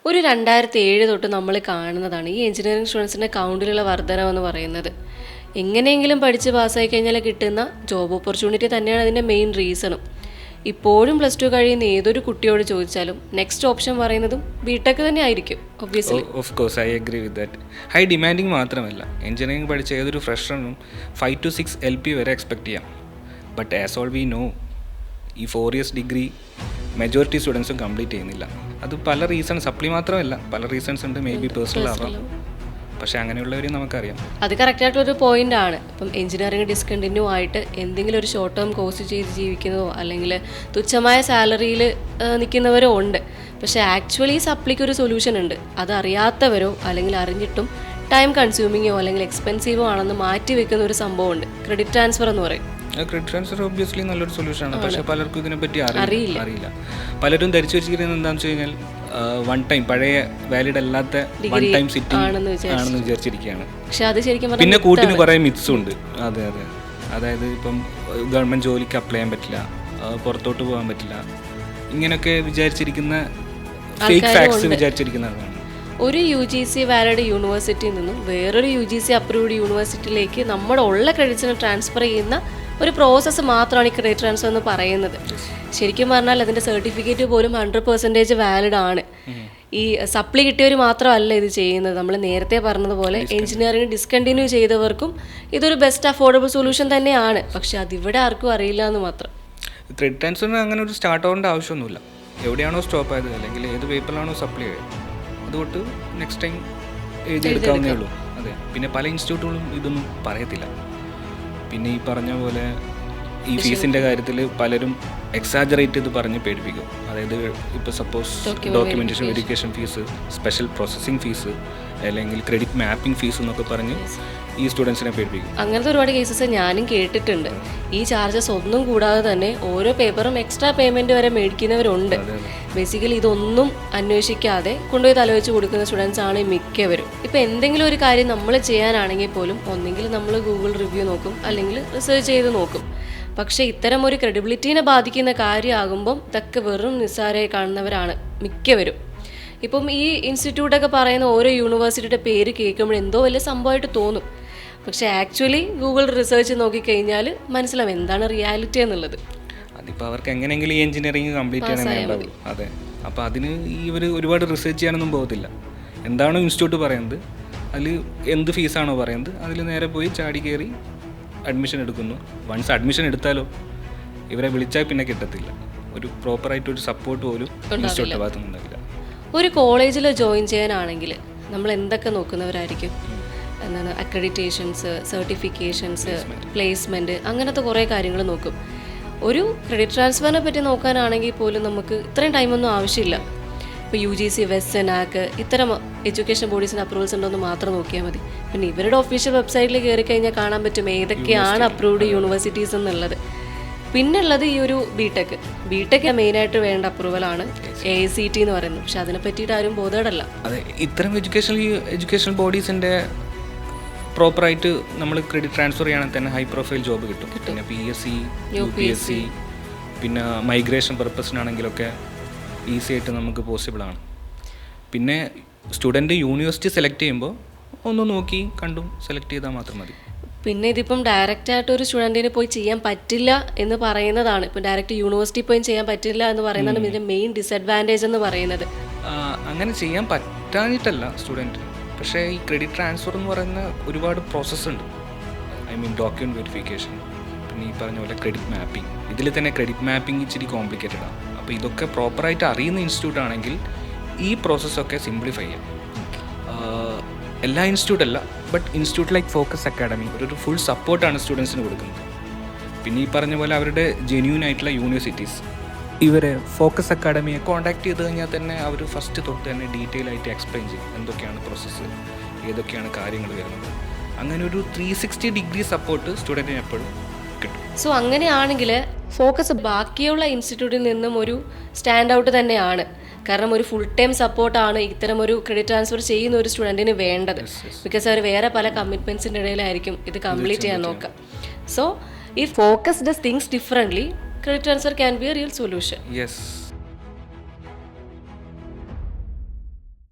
ഒരു 2007 തൊട്ട് നമ്മൾ കാണുന്നതാണ് ഈ എഞ്ചിനീയറിംഗ് സ്റ്റുഡൻസിൻ്റെ കൗണ്ടിലുള്ള വർധനമെന്ന് പറയുന്നത്. എങ്ങനെയെങ്കിലും പഠിച്ച് പാസ്സായി കഴിഞ്ഞാൽ കിട്ടുന്ന ജോബ് ഓപ്പർച്യൂണിറ്റി തന്നെയാണ് അതിൻ്റെ മെയിൻ റീസണും. ഇപ്പോഴും +2 കഴിയുന്ന ഏതൊരു കുട്ടിയോട് ചോദിച്ചാലും നെക്സ്റ്റ് ഓപ്ഷൻ പറയുന്നതും ബിടെക് തന്നെ ആയിരിക്കും obviously. Of course I agree with that. High demanding മാത്രമല്ല, എഞ്ചിനീയറിംഗ് പഠിച്ച ഏതൊരു ഫ്രഷറിനും 5 to 6 LP വരെ എക്സ്പെക്ട് ചെയ്യാം. But as all we know, ഈ 4 years ഡിഗ്രി മെജോറിറ്റി സ്റ്റുഡൻസും കംപ്ലീറ്റ് ചെയ്യുന്നില്ല. അത് പല റീസൺസ്, സപ്ലി മാത്രമല്ല, പല റീസൺസ് ഉണ്ട്. മേ ബി പേഴ്സണൽ ആവാം, പക്ഷേ അങ്ങനെയുള്ളവരെയും നമുക്കറിയാം. അത് കറക്റ്റായിട്ടൊരു പോയിന്റ് ആണ്. ഇപ്പം എഞ്ചിനീയറിംഗ് ഡിസ്കണ്ടിന്യൂ ആയിട്ട് എന്തെങ്കിലും ഒരു ഷോർട്ട് ടേം കോഴ്സ് ചെയ്ത് ജീവിക്കുന്നതോ അല്ലെങ്കിൽ തുച്ഛമായ സാലറിയിൽ നിൽക്കുന്നവരോ ഉണ്ട്. പക്ഷേ ആക്ച്വലി സപ്ലിക്ക് ഒരു സൊല്യൂഷൻ ഉണ്ട്. അത് അറിയാത്തവരോ അല്ലെങ്കിൽ അറിഞ്ഞിട്ടും ടൈം കൺസ്യൂമിങ്ങോ അല്ലെങ്കിൽ എക്സ്പെൻസീവോ ആണെന്ന് മാറ്റി വെക്കുന്ന ഒരു സംഭവമുണ്ട്, ക്രെഡിറ്റ് ട്രാൻസ്ഫർ എന്ന് പറയും. ക്രെഡിറ്റ് ട്രാൻസ്ഫർ ഒബ്വിയസ്ലി നല്ലൊരു സൊല്യൂഷനാണ്, പക്ഷേ പലർക്കും ഇതിനെപ്പറ്റി അറിയില്ല. പലരും ധരിച്ചു വെച്ചിരിക്കുന്നത് എന്താണെന്ന് വെച്ച് കഴിഞ്ഞാൽ വൺ ടൈം, പഴയ വാലിഡ് അല്ലാത്ത വൺ ടൈം സിറ്റിംഗ് ആണെന്ന് വിചാരിച്ചിരിക്കുകയാണ്. പക്ഷെ അത് ശരിക്കും പിന്നെ കൂട്ടിന് കുറേ മിത്സും ഉണ്ട്. അതെ, അതായത് ഇപ്പം ഗവൺമെൻറ് ജോലിക്ക് അപ്ലൈ ചെയ്യാൻ പറ്റില്ല, പുറത്തോട്ട് പോകാൻ പറ്റില്ല, ഇങ്ങനെയൊക്കെ വിചാരിച്ചിരിക്കുന്ന ഫേക്ക് ഫാക്ട്സ് വിചാരിച്ചിരിക്കുന്നതാണ്. ഒരു UGC വാലിഡ് യൂണിവേഴ്സിറ്റിയിൽ നിന്നും വേറൊരു UGC അപ്രൂവ്ഡ് യൂണിവേഴ്സിറ്റിയിലേക്ക് നമ്മുടെ ഉള്ള ക്രെഡിറ്റ്സിനെ ട്രാൻസ്ഫർ ചെയ്യുന്ന ഒരു പ്രോസസ്സ് മാത്രമാണ് ഈ ക്രെഡിറ്റ് ട്രാൻസ്ഫർ എന്ന് പറയുന്നത്. ശരിക്കും പറഞ്ഞാൽ അതിൻ്റെ സർട്ടിഫിക്കറ്റ് പോലും 100% വാലിഡ് ആണ്. ഈ സപ്ലി കിട്ടിയവർ മാത്രമല്ല ഇത് ചെയ്യുന്നത്. നമ്മൾ നേരത്തെ പറഞ്ഞതുപോലെ എഞ്ചിനീയറിംഗ് ഡിസ്കണ്ടിന്യൂ ചെയ്തവർക്കും ഇതൊരു ബെസ്റ്റ് അഫോർഡബിൾ സൊല്യൂഷൻ തന്നെയാണ്. പക്ഷെ അതിവിടെ ആർക്കും അറിയില്ല എന്ന് മാത്രം. ക്രെഡിറ്റ് ട്രാൻസ്ഫറിന് അങ്ങനെ ഒരു സ്റ്റാർട്ട് ആവേണ്ട ആവശ്യമൊന്നുമില്ല. എവിടെയാണോ സ്റ്റോപ്പ് ആയത് അല്ലെങ്കിൽ ഏത് പേപ്പറിലാണോ സപ്ലൈ ആയത് അതുകൊണ്ട് നെക്സ്റ്റ് ടൈം എഴുതിയെടുക്കാവുന്നേ ഉള്ളൂ. അതെ, പിന്നെ പല ഇൻസ്റ്റിറ്റ്യൂട്ടുകളും ഇതൊന്നും പറയത്തില്ല. പിന്നെ ഈ പറഞ്ഞ പോലെ ഈ ഫീസിൻ്റെ കാര്യത്തിൽ പലരും എക്സാജറേറ്റ് ചെയ്ത് പറഞ്ഞ് പേടിപ്പിക്കും. അതായത് ഇപ്പോൾ suppose documentation verification fees, special processing fees, അല്ലെങ്കിൽ ക്രെഡിറ്റ് മാപ്പിംഗ് ഫീസ് എന്നൊക്കെ പറഞ്ഞ് ഈ സ്റ്റുഡൻസിനെ പേടിപ്പിക്കും. അങ്ങനത്തെ ഒരുപാട് കേസസ് ഞാനും കേട്ടിട്ടുണ്ട്. ഈ ചാർജസ് ഒന്നും കൂടാതെ തന്നെ ഓരോ പേപ്പറും എക്സ്ട്രാ പേയ്മെൻറ്റ് വരെ മേടിക്കുന്നവരുണ്ട്. ബേസിക്കലി ഇതൊന്നും അന്വേഷിക്കാതെ കൊണ്ടുപോയി തലവെച്ച് കൊടുക്കുന്ന സ്റ്റുഡൻസ് ആണ് മിക്കവരും. ഇപ്പോൾ എന്തെങ്കിലും ഒരു കാര്യം നമ്മൾ ചെയ്യാനാണെങ്കിൽ പോലും ഒന്നെങ്കിൽ നമ്മൾ ഗൂഗിൾ റിവ്യൂ നോക്കും, അല്ലെങ്കിൽ റിസർച്ച് ചെയ്ത് നോക്കും. പക്ഷേ ഇത്തരം ഒരു ക്രെഡിബിലിറ്റീനെ ബാധിക്കുന്ന കാര്യമാകുമ്പം ഇതൊക്കെ വെറും നിസ്സാരമായി കാണുന്നവരാണ് മിക്കവരും. ഇപ്പം ഈ ഇൻസ്റ്റിറ്റ്യൂട്ടൊക്കെ പറയുന്ന ഓരോ യൂണിവേഴ്സിറ്റിയുടെ പേര് കേൾക്കുമ്പോൾ എന്തോ വലിയ സംഭവമായിട്ട് തോന്നും. പക്ഷേ ആക്ച്വലി ഗൂഗിൾ റിസർച്ച് നോക്കിക്കഴിഞ്ഞാൽ മനസ്സിലാവും എന്താണ് റിയാലിറ്റി എന്നുള്ളത്. അതിപ്പോൾ അവർക്ക് എങ്ങനെയെങ്കിലും ഈ എഞ്ചിനീയറിംഗ് കംപ്ലീറ്റ് ചെയ്യണമെന്നുണ്ടാവും. അതെ, അപ്പോൾ അതിന് ഇവർ ഒരുപാട് റിസർച്ച് ചെയ്യാനൊന്നും പോകത്തില്ല. എന്താണോ ഇൻസ്റ്റിറ്റ്യൂട്ട് പറയുന്നത്, അതിൽ എന്ത് ഫീസാണോ പറയുന്നത്, അതിൽ നേരെ പോയി ചാടി കയറി അഡ്മിഷൻ എടുക്കുന്നു. വൺസ് അഡ്മിഷൻ എടുത്താലോ ഇവരെ വിളിച്ചാൽ പിന്നെ കിട്ടത്തില്ല. ഒരു പ്രോപ്പറായിട്ടൊരു സപ്പോർട്ട് പോലും ഇൻസ്റ്റിറ്റ്യൂട്ടിൻ്റെ ഭാഗത്തുനിന്ന് ഉണ്ടാവില്ല. ഒരു കോളേജിൽ ജോയിൻ ചെയ്യാനാണെങ്കിൽ നമ്മൾ എന്തൊക്കെ നോക്കുന്നവരായിരിക്കും? എന്താണ് അക്രഡിറ്റേഷൻസ്, സർട്ടിഫിക്കേഷൻസ്, പ്ലേസ്മെൻറ്റ്, അങ്ങനത്തെ കുറേ കാര്യങ്ങൾ നോക്കും. ഒരു ക്രെഡിറ്റ് ട്രാൻസ്ഫറിനെ പറ്റി നോക്കാനാണെങ്കിൽ പോലും നമുക്ക് ഇത്രയും ടൈമൊന്നും ആവശ്യമില്ല. ഇപ്പോൾ UGC, വെസ്റ്റ്, NAC ഇത്തരം എഡ്യൂക്കേഷൻ ബോഡീസിന് അപ്രൂവൽസ് ഉണ്ടോ എന്ന് മാത്രം നോക്കിയാൽ മതി. പിന്നെ ഇവരുടെ ഒഫീഷ്യൽ വെബ്സൈറ്റിൽ കയറി കഴിഞ്ഞാൽ കാണാൻ പറ്റും ഏതൊക്കെയാണ് അപ്രൂവ്ഡ് യൂണിവേഴ്സിറ്റീസ് എന്നുള്ളത്. പിന്നുള്ളത് ഈ ഒരു ബിടെക് മെയിനായിട്ട് വേണ്ട അപ്രൂവലാണ് AICTE എന്ന് പറയുന്നത്. പക്ഷെ അതിനെ പറ്റിയിട്ട് ആരും ബോധേഡല്ല. അതെ, ഇത്തരം എഡ്യൂക്കേഷൻ ബോഡീസിൻ്റെ പ്രോപ്പറായിട്ട് നമ്മൾ ക്രെഡിറ്റ് ട്രാൻസ്ഫർ ചെയ്യുകയാണെങ്കിൽ തന്നെ ഹൈ പ്രൊഫൈൽ ജോബ് കിട്ടും. പിന്നെ PSC, UPSC, പിന്നെ മൈഗ്രേഷൻ പർപ്പസിനാണെങ്കിലൊക്കെ ഈസി ആയിട്ട് നമുക്ക് പോസിബിളാണ്. പിന്നെ സ്റ്റുഡൻറ്റ് യൂണിവേഴ്സിറ്റി സെലക്ട് ചെയ്യുമ്പോൾ ഒന്ന് നോക്കി കണ്ടും സെലക്ട് ചെയ്താൽ മാത്രം മതി. പിന്നെ ഇതിപ്പം ഡയറക്റ്റായിട്ട് ഒരു സ്റ്റുഡൻറ്റിന് പോയി ചെയ്യാൻ പറ്റില്ല എന്ന് പറയുന്നതാണ്. ഇപ്പം ഡയറക്റ്റ് യൂണിവേഴ്സിറ്റി പോയി ചെയ്യാൻ പറ്റില്ല എന്ന് പറയുന്നതാണ് ഇതിൻ്റെ മെയിൻ ഡിസഡ്വാൻറ്റേജ് എന്ന് പറയുന്നത്. അങ്ങനെ ചെയ്യാൻ പറ്റാഞ്ഞിട്ടല്ല സ്റ്റുഡൻറ്റ്, പക്ഷേ ഈ ക്രെഡിറ്റ് ട്രാൻസ്ഫർ എന്ന് പറയുന്ന ഒരുപാട് പ്രോസസ്സ് ഉണ്ട്. ഡോക്യുമെൻറ്റ് വെരിഫിക്കേഷൻ, പിന്നെ ഈ പറഞ്ഞ പോലെ ക്രെഡിറ്റ് മാപ്പിംഗ്. ഇതിൽ തന്നെ ക്രെഡിറ്റ് മാപ്പിംഗ് ഇച്ചിരി കോംപ്ലിക്കേറ്റഡ് ആണ്. അപ്പോൾ ഇതൊക്കെ പ്രോപ്പറായിട്ട് അറിയുന്ന ഇൻസ്റ്റിറ്റ്യൂട്ട് ആണെങ്കിൽ ഈ പ്രോസസ്സൊക്കെ സിംപ്ലിഫൈ ചെയ്യാം. എല്ലാ ഇൻസ്റ്റിറ്റ്യൂട്ട് അല്ല, but institute like focus academy ഒരു ഫുൾ സപ്പോർട്ടാണ് സ്റ്റുഡൻസിന് കൊടുക്കുന്നത്. പിന്നെ ഈ പറഞ്ഞ പോലെ അവരുടെ ജെന്യൂൻ ആയിട്ടുള്ള യൂണിവേഴ്സിറ്റീസ് ഇവരെ ഫോക്കസ് അക്കാഡമിയെ കോൺടാക്ട് ചെയ്ത് കഴിഞ്ഞാൽ തന്നെ അവർ ഫസ്റ്റ് തൊട്ട് തന്നെ ഡീറ്റെയിൽ ആയിട്ട് എക്സ്പ്ലെയിൻ ചെയ്യും എന്തൊക്കെയാണ് പ്രോസസ്സ്, ഏതൊക്കെയാണ് കാര്യങ്ങൾ വരുന്നത്. അങ്ങനെ ഒരു 360 ഡിഗ്രി സപ്പോർട്ട് സ്റ്റുഡൻറ്റിന് എപ്പോഴും കിട്ടും. സോ അങ്ങനെയാണെങ്കിൽ ഫോക്കസ് ബാക്കിയുള്ള ഇൻസ്റ്റിറ്റ്യൂട്ടിൽ നിന്നും ഒരു സ്റ്റാൻഡ് ഔട്ട് തന്നെയാണ്. കാരണം ഒരു ഫുൾ ടൈം സപ്പോർട്ടാണ് ഇത്തരം ഒരു ക്രെഡിറ്റ് ട്രാൻസ്ഫർ ചെയ്യുന്ന ഒരു സ്റ്റുഡൻറ്റിന് വേണ്ടത്. ബിക്കോസ് അവർ വേറെ പല കമ്മിറ്റ്മെൻറ്റ്സിൻ്റെ ഇടയിലായിരിക്കും ഇത് കംപ്ലീറ്റ് ചെയ്യാൻ നോക്കുക. സോ ഈ focus does things differently, credit transfer can be A real solution. Yes.